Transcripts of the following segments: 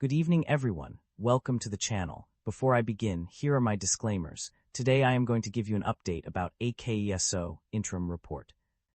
Good evening, everyone. Welcome to the channel. Before I begin, here are my disclaimers. Today I am going to give you an update about AKESO interim report.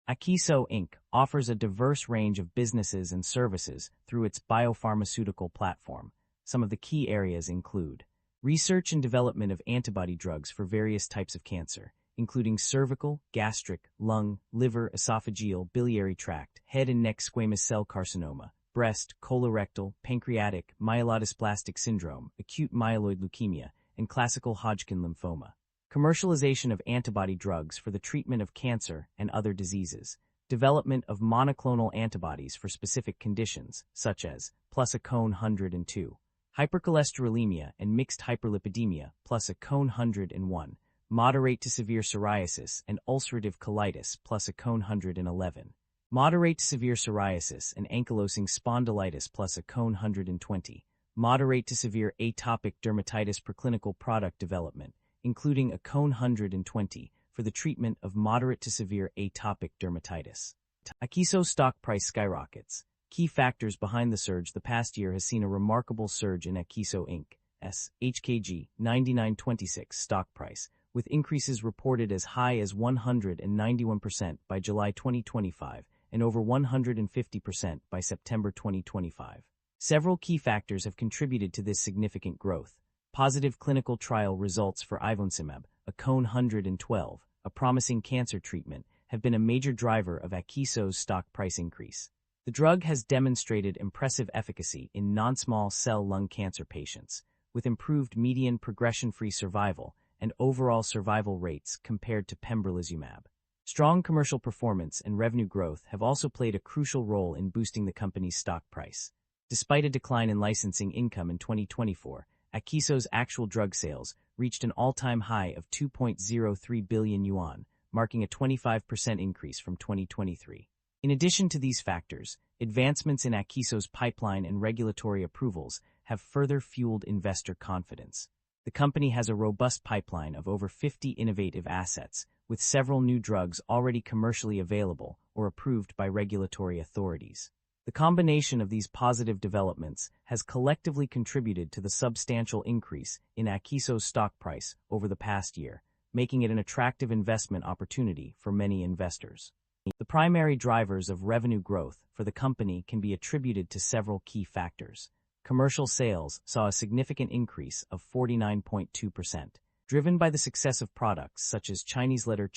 AKESO Inc. offers a diverse range of businesses and services through its biopharmaceutical platform. Some of the key areas include research and development of antibody drugs for various types of cancer, including cervical, gastric, lung, liver, esophageal, biliary tract, head and neck squamous cell carcinoma, breast, colorectal, pancreatic, myelodysplastic syndrome, acute myeloid leukemia, and classical Hodgkin lymphoma. Commercialization of antibody drugs for the treatment of cancer and other diseases. Development of monoclonal antibodies for specific conditions, such as +AKESO 102, hypercholesterolemia and mixed hyperlipidemia +AKESO 101, moderate to severe psoriasis and ulcerative colitis +AKESO 111. Moderate to severe psoriasis and ankylosing spondylitis +AKESO 120, moderate to severe atopic dermatitis preclinical product development, including AKESO 120 for the treatment of moderate to severe atopic dermatitis. AKESO stock price skyrockets. Key factors behind the surge the past year has seen a remarkable surge in AKESO Inc.'s HKG 9926 stock price, with increases reported as high as 191% by July 2025 and over 150% by September 2025. Several key factors have contributed to this significant growth. Positive clinical trial results for ivosymab, AKESO 112, a promising cancer treatment, have been a major driver of AKESO's stock price increase. The drug has demonstrated impressive efficacy in non-small cell lung cancer patients, with improved median progression-free survival and overall survival rates compared to pembrolizumab. Strong commercial performance and revenue growth have also played a crucial role in boosting the company's stock price. Despite a decline in licensing income in 2024, AKESO's actual drug sales reached an all-time high of 2.03 billion yuan, marking a 25% increase from 2023. In addition to these factors, advancements in AKESO's pipeline and regulatory approvals have further fueled investor confidence. The company has a robust pipeline of over 50 innovative assets, with several new drugs already commercially available or approved by regulatory authorities. The combination of these positive developments has collectively contributed to the substantial increase in AKESO's stock price over the past year, making it an attractive investment opportunity for many investors. The primary drivers of revenue growth for the company can be attributed to several key factors. Commercial sales saw a significant increase of 49.2%, driven by the success of products such as Chinese letter,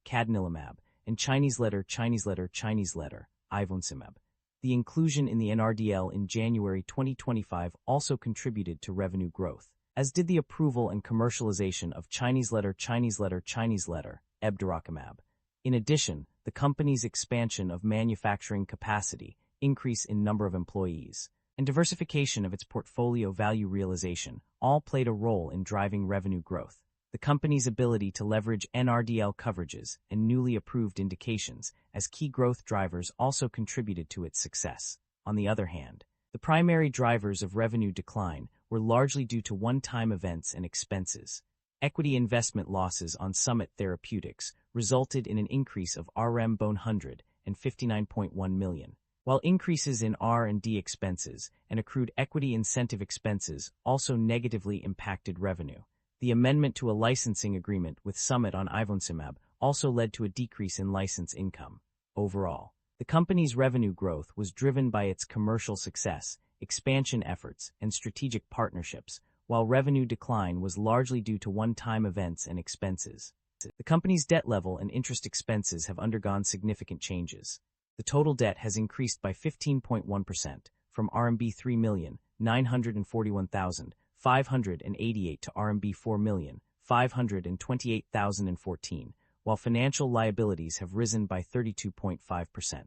cadonilimab, and Chinese letter, ivosymab. The inclusion in the NRDL in January 2025 also contributed to revenue growth, as did the approval and commercialization of Chinese letter, ebdarokimab. In addition, the company's expansion of manufacturing capacity, increase in number of employees, and diversification of its portfolio value realization all played a role in driving revenue growth. The company's ability to leverage NRDL coverages and newly approved indications as key growth drivers also contributed to its success. On the other hand, the primary drivers of revenue decline were largely due to one-time events and expenses. Equity investment losses on Summit Therapeutics resulted in an increase of RM 159.1 million, while increases in R&D expenses and accrued equity incentive expenses also negatively impacted revenue. The amendment to a licensing agreement with Summit on ivosymab also led to a decrease in license income. Overall, the company's revenue growth was driven by its commercial success, expansion efforts, and strategic partnerships, while revenue decline was largely due to one-time events and expenses. The company's debt level and interest expenses have undergone significant changes. The total debt has increased by 15.1%, from RMB 3,941,588 to RMB 4,528,014, while financial liabilities have risen by 32.5%.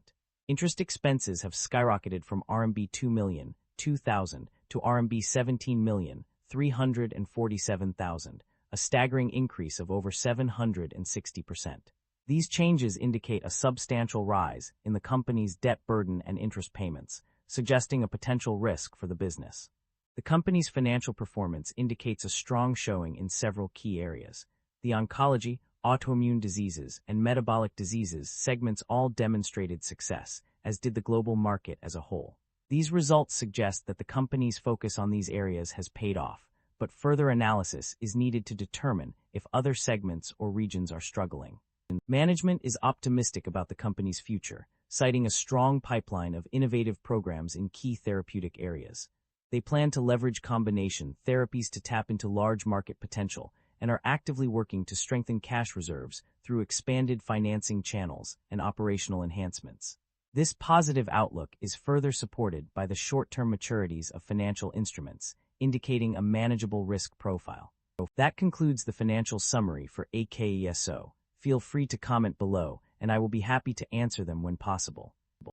Interest expenses have skyrocketed from RMB 2,002,000 to RMB 17,347,000, a staggering increase of over 760%. These changes indicate a substantial rise in the company's debt burden and interest payments, suggesting a potential risk for the business. The company's financial performance indicates a strong showing in several key areas. The oncology, autoimmune diseases, and metabolic diseases segments all demonstrated success, as did the global market as a whole. These results suggest that the company's focus on these areas has paid off, but further analysis is needed to determine if other segments or regions are struggling. Management is optimistic about the company's future, citing a strong pipeline of innovative programs in key therapeutic areas. They plan to leverage combination therapies to tap into large market potential and are actively working to strengthen cash reserves through expanded financing channels and operational enhancements. This positive outlook is further supported by the short-term maturities of financial instruments, indicating a manageable risk profile. That concludes the financial summary for AKESO. Feel free to comment below, and I will be happy to answer them when possible.